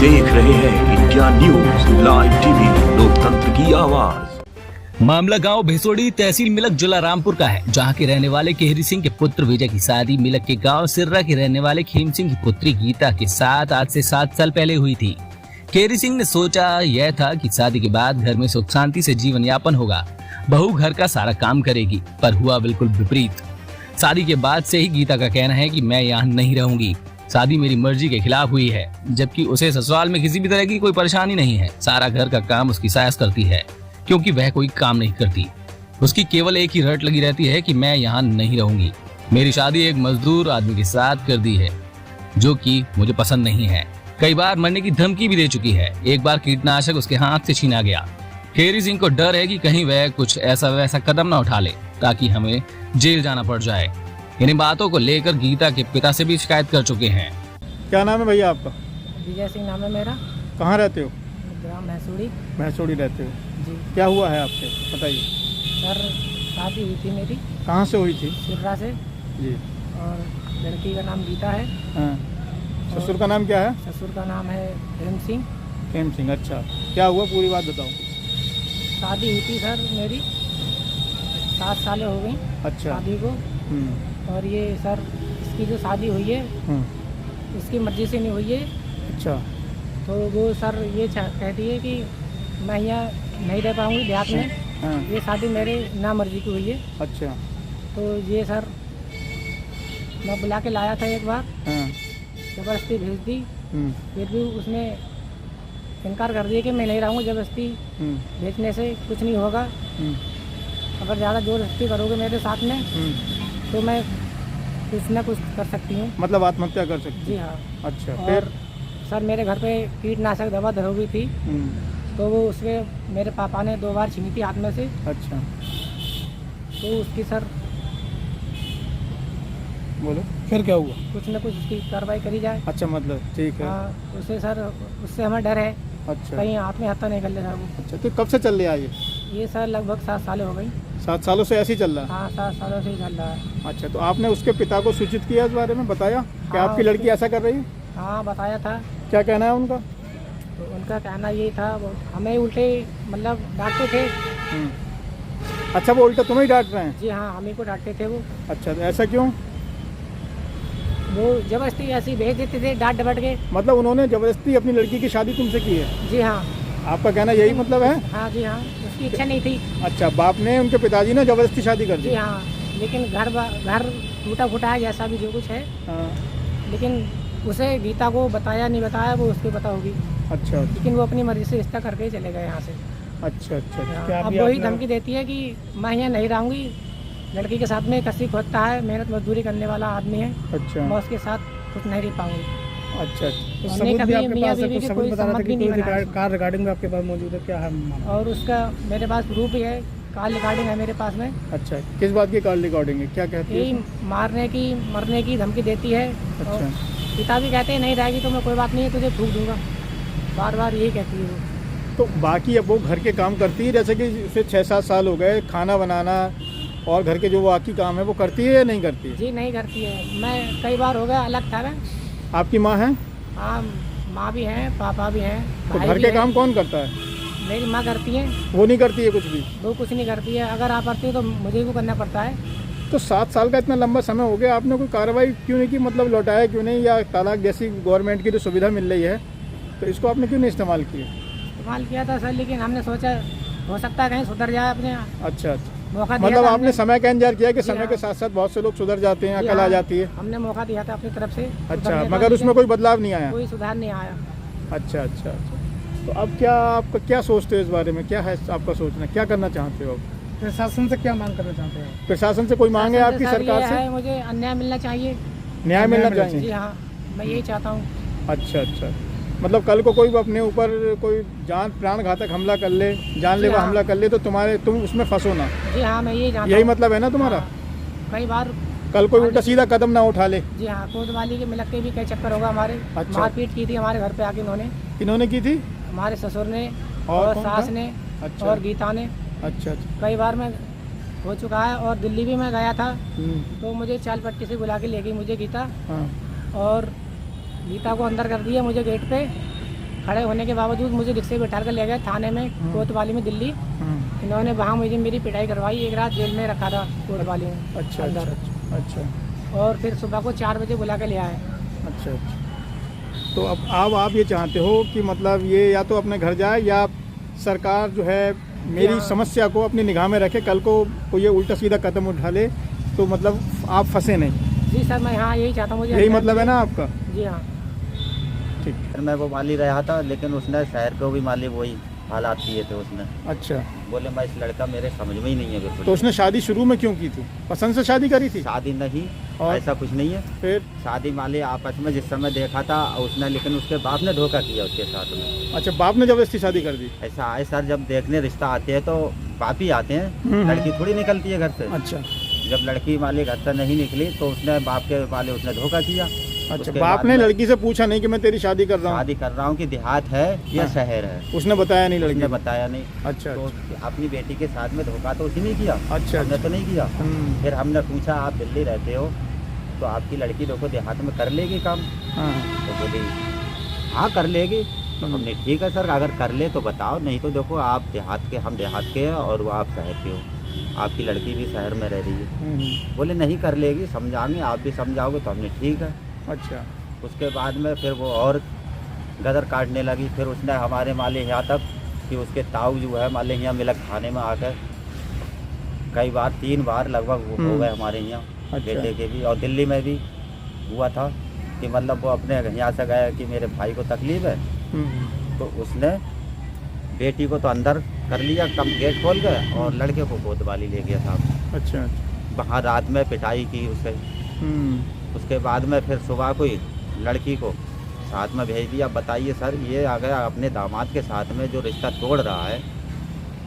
देख रहे हैं इंडिया न्यूज लाइव टीवी, लोकतंत्र की आवाज। मामला गांव भेसोड़ी तहसील मिलक जिला रामपुर का है, जहां के रहने वाले केहरी सिंह के पुत्र विजय की शादी मिलक के गांव सिर्रा के रहने वाले खेम सिंह की पुत्री गीता के साथ आज से 7 साल पहले हुई थी। केहरी सिंह ने सोचा यह था कि शादी के बाद घर में सुख शांति से जीवन यापन होगा, बहू घर का सारा काम करेगी, पर हुआ बिल्कुल विपरीत। शादी के बाद से ही गीता का कहना है कि मैं यहाँ नहीं रहूंगी, शादी मेरी मर्जी के खिलाफ हुई है, जबकि उसे ससुराल में किसी भी तरह की कोई परेशानी नहीं है। सारा घर का काम उसकी सास करती है, क्योंकि वह कोई काम नहीं करती। उसकी केवल एक ही रट लगी रहती है कि मैं यहाँ नहीं रहूंगी। मेरी शादी एक मजदूर आदमी के साथ कर दी है, जो कि मुझे पसंद नहीं है। कई बार मरने की धमकी भी दे चुकी है। एक बार कीटनाशक उसके हाथ से छीना गया। केहरी सिंह को डर है कि कहीं वह कुछ ऐसा वैसा कदम न उठा ले, ताकि हमें जेल जाना पड़ जाए। इन बातों को लेकर गीता के पिता से भी शिकायत कर चुके हैं। क्या नाम है भैया आपका? विजय सिंह नाम है मेरा। कहाँ रहते हो? ग्राम भैंसोड़ी। भैंसोड़ी रहते हो जी। क्या हुआ है आपके, बताइए। सर शादी हुई थी मेरी। कहाँ से हुई थी? सिर्रा से। जी। और लड़की का नाम गीता है। हाँ। ससुर का नाम क्या है? ससुर का नाम है खेम सिंह। खेम सिंह, अच्छा। क्या हुआ, पूरी बात बताओ। शादी हुई थी सर मेरी, 7 सालें हो गई अच्छा। शादी को। और ये सर इसकी जो शादी हुई है इसकी मर्जी से नहीं हुई है। अच्छा। तो वो सर ये कहती है कि मैं यहाँ नहीं रह पाऊँगी देहात में। हाँ। ये शादी मेरे ना मर्जी की हुई है। अच्छा। तो ये सर मैं बुला के लाया था एक बार। हाँ। ज़बरदस्ती भेज दी, फिर भी उसने इनकार कर दिया कि मैं नहीं रहूँगा। ज़बरदस्ती भेजने से कुछ नहीं होगा। अगर ज़्यादा ज़बरदस्ती करोगे मेरे साथ में तो मैं कुछ ना कुछ कर सकती हूँ। मतलब आत्महत्या कर सकती? जी हाँ। अच्छा। और फिर सर मेरे घर पे कीटनाशक दवा धर हुई थी, तो वो उसके मेरे पापा ने 2 बार छीनी थी हाथ में से। अच्छा। तो उसकी सर बोलो, फिर क्या हुआ? कुछ ना कुछ उसकी कार्रवाई करी जाए। अच्छा, मतलब ठीक है। हाँ, उससे सर उससे हमें डर है। अच्छा। कहीं हाथ में हत्या नहीं कर ले सर वो। अच्छा, तो कब से चल रहा है ये सर लगभग 7 साल हो गई। 7 सालों से ऐसे ही चल रहा है? हाँ, 7 सालों से ही चल रहा है। अच्छा, तो आपने उसके पिता को सूचित किया इस बारे में, बताया कि हाँ, आपकी लड़की ऐसा कर रही है? हाँ, बताया था। क्या कहना है उनका? तो उनका कहना ये था, वो हमें उल्टे मतलब डांटते थे। अच्छा, वो उल्टा तुम्हें ही डांट रहे हैं? जी हाँ, हमें को डांटते थे वो। अच्छा, तो ऐसा क्यों? वो जबरदस्ती ऐसी भेज देते थे डांट डपट के। मतलब उन्होंने जबरदस्ती अपनी लड़की की शादी तुमसे की है? जी हाँ। आपका कहना यही मतलब है? हाँ जी हाँ, उसकी इच्छा नहीं थी। अच्छा, बाप ने, उनके पिताजी ने जबरदस्ती शादी कर दी? जी हाँ, लेकिन घर टूटा फूटा है जैसा भी जो कुछ है। हाँ। लेकिन उसे गीता को बताया नहीं बताया, वो उसको पता होगी। अच्छा। लेकिन वो अपनी मर्जी से रिश्ता करके ही चले गए यहाँ से। अच्छा अच्छा। हाँ, अब वही धमकी देती है कि मैं यहाँ नहीं रहूँगी। लड़की के साथ में कसी खोदता है, मेहनत मजदूरी करने वाला आदमी है। अच्छा। मैं उसके साथ कुछ नहीं रह पाऊंगी। अच्छा। तो सबूत भी आपके पास है? कुछ सबूत बता रहा था कि कार रिकॉर्डिंग में आपके पास मौजूद है, क्या है? और उसका मेरे पास प्रूफ भी है, कार रिकॉर्डिंग है मेरे पास में। अच्छा, किस बात की कार रिकॉर्डिंग है, क्या कहती है? यही मारने की मरने की धमकी देती है। अच्छा। पिता भी कहते हैं नहीं रहेगी तो मैं कोई बात नहीं है, तुझे फूंक दूंगा, बार बार यही कहती है वो। तो बाकी अब वो घर के काम करती है, जैसे कि उसे 6-7 साल हो गए, खाना बनाना और घर के जो बाकी काम है वो करती है या नहीं करती है? जी नहीं करती है। मैं कई बार हो गया अलग था मैं। आपकी माँ है? हाँ, माँ भी हैं, पापा भी हैं। तो घर के काम कौन करता है? मेरी माँ करती है। वो नहीं करती है कुछ भी? वो कुछ नहीं करती है। अगर आप करती है तो मुझे भी करना पड़ता है। तो 7 साल का इतना लंबा समय हो गया, आपने कोई कार्रवाई क्यों नहीं की? मतलब लौटाया क्यों नहीं, या तलाक जैसी गवर्नमेंट की जो सुविधा मिल रही है तो इसको आपने क्यों नहीं इस्तेमाल किया? इस्तेमाल किया था सर, लेकिन हमने सोचा हो सकता है कहीं सुधर जाए अपने। अच्छा अच्छा। मौका दिया मतलब था आपने समय का इंतजार किया कि जी समय के हाँ। साथ साथ बहुत से लोग सुधर जाते हैं, जी अकल आ हाँ, जाती है? हमने मौका दिया था अपनी तरफ से। अच्छा, सुधरने का, मगर उसमें लेकिन कोई बदलाव नहीं आया? कोई सुधार नहीं आया। अच्छा अच्छा अच्छा। तो अब क्या, आपका क्या सोचते हो इस बारे में, क्या है आपका सोचना, क्या करना चाहते हो? प्रशासन से क्या मांग करना चाहते हैं? प्रशासन से कोई मांग है आपकी सरकार से? है, मुझे अन्याय मिलना चाहिए। न्याय मिलना चाहिए? जी हाँ, मैं यही चाहता हूँ। अच्छा अच्छा। मतलब कल को कोई अपने ऊपर कोई प्राण घातक हमला कर ले, जानलेवा हमला कर ले, तो तुम उसमें फंसो ना? जी हाँ, मैं यही चाहता यही हूँ। मतलब है ना तुम्हारा? कई बार कल कोई उल्टा सीधा कदम ना उठा ले। जी हाँ, कोतवाली के मिलक के भी कई चक्कर होगा हमारे। अच्छा। मारपीट की थी हमारे घर पे आके इन्होंने। किन्होंने की थी? हमारे ससुर ने और और कौन सास था? ने अच्छा। और गीता ने। अच्छा अच्छा। कई बार मैं हो चुका है। और दिल्ली भी मैं गया था, हम्म। तो मुझे चाल पट्टी से बुला के ले गई मुझे गीता। हाँ। और गीता को अंदर कर दिया मुझे गेट पे। खड़े होने के बावजूद मुझे रिक्शे बैठा कर ले गए थाने में, कोतवाली में, दिल्ली। इन्होंने वहाँ मुझे मेरी पिटाई करवाई, एक रात जेल में रखा था कोतवाली में। अच्छा अंदर। अच्छा। और फिर सुबह को 4 बजे बुला के ले आए। अच्छा। तो अब आप ये चाहते हो कि मतलब ये या तो अपने घर जाए या सरकार जो है मेरी समस्या को अपनी निगाह में रखे, कल को कोई ये उल्टा सीधा कदम उठा ले तो मतलब आप फंसे नहीं। जी सर, मैं हाँ यही चाहता हूँ। यही मतलब है ना आपका? जी हाँ। ठीक। मैं वो माली रहा था, लेकिन उसने शहर को भी माली वही हालात किए थे उसने। अच्छा। बोले मैं इस लड़का मेरे समझ में ही नहीं है बिल्कुल। तो उसने शादी शुरू में क्यों की थी? पसंद से शादी करी थी? शादी नहीं, और? ऐसा कुछ नहीं है। फिर शादी माली आपस में जिस समय देखा था उसने, लेकिन उसके बाप ने धोखा किया उसके साथ में। अच्छा, बाप ने जबरदस्ती शादी कर दी? ऐसा है सर, जब देखने रिश्ता आते हैं तो बाप ही आते हैं, लड़की थोड़ी निकलती है घर से। अच्छा। जब लड़की वाले घर से नहीं निकली तो उसने बाप के वाले उसने धोखा किया। अच्छा, बाप ने लड़की से पूछा नहीं कि मैं तेरी शादी कर रहा हूँ? शादी कर रहा हूँ कि देहात है या शहर है, उसने बताया नहीं? लड़की उसने बताया नहीं। अच्छा। तो अपनी बेटी के साथ में धोखा तो उसी ने किया। अच्छा। हमने तो नहीं किया। फिर हमने पूछा आप दिल्ली रहते हो तो आपकी लड़की देखो देहात में कर लेगी काम? हाँ। तो बोली हाँ कर लेगी। तो हमने ठीक है सर, अगर कर ले तो बताओ, नहीं तो देखो आप देहात के, हम देहात के हैं और वो आप शहर के हो, आपकी लड़की भी शहर में रह रही है। बोले नहीं कर लेगी, समझाएंगे, आप भी समझाओगे। तो हमने ठीक है। अच्छा। उसके बाद में फिर वो और गदर काटने लगी। फिर उसने हमारे माले यहाँ तक कि उसके ताऊ जो है माले यहाँ मिलक थाने में आकर कई बार 3 बार लगभग हो गए हमारे यहाँ। अच्छा। बेटे के भी और दिल्ली में भी हुआ था कि मतलब वो अपने यहाँ से गए कि मेरे भाई को तकलीफ है, तो उसने बेटी को तो अंदर कर लिया, कम गेट खोल गए, और लड़के को कोतवाली ले गया साहब। अच्छा। वहाँ रात में पिटाई की उसे। उसके बाद में फिर सुबह को ही लड़की को साथ में भेज दिया। बताइए सर, ये आ गया अपने दामाद के साथ में जो रिश्ता तोड़ रहा है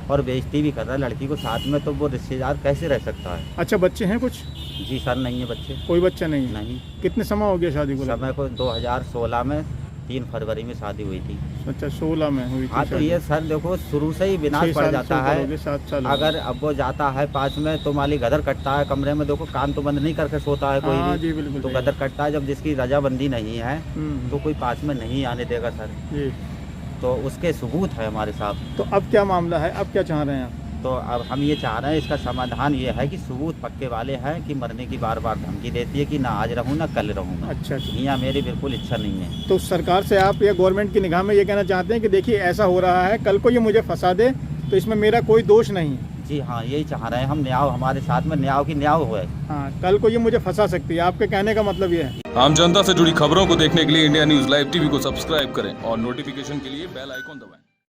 और बेइज्जती भी कर रहा है लड़की को साथ में, तो वो रिश्तेदार कैसे रह सकता है? अच्छा, बच्चे हैं कुछ? जी सर, नहीं है बच्चे। कोई बच्चा नहीं है? नहीं। कितने समय हो गया शादी को? समय को 2016 में 3 फरवरी में शादी हुई थी। अच्छा, 16 में हुई थी? हाँ, तो ये सर देखो शुरू से ही विनाश पड़ जाता है। 7 साल अगर अब वो जाता है पास में तो माली गदर कटता है कमरे में, देखो कान तो बंद नहीं करके सोता है कोई भी। जी बिल्कुल। तो गदर कटता है, जब जिसकी रजाबंदी नहीं है तो कोई पास में नहीं आने देगा सर। जी। तो उसके सबूत है हमारे साथ। तो अब क्या मामला है, अब क्या चाह रहे हैं आप? तो अब हम ये चाह रहे हैं, इसका समाधान ये है कि सबूत पक्के वाले हैं कि मरने की बार बार धमकी देती है कि ना आज रहूँ ना कल रहूँ। अच्छा। यहाँ मेरी बिल्कुल इच्छा नहीं है। तो सरकार से आप या गवर्नमेंट की निगाह में ये कहना चाहते हैं कि देखिए ऐसा हो रहा है, कल को ये मुझे फंसा दे तो इसमें मेरा कोई दोष नहीं? जी हाँ, यही चाह रहे हैं हम, न्याय हमारे साथ में न्याय की न्याय हुए। हाँ, कल को ये मुझे फंसा सकती है, आपके कहने का मतलब ये है? आम जनता से जुड़ी खबरों को देखने के लिए इंडिया न्यूज लाइव टीवी को सब्सक्राइब करें और नोटिफिकेशन के लिए बेल आइकॉन दबाएं।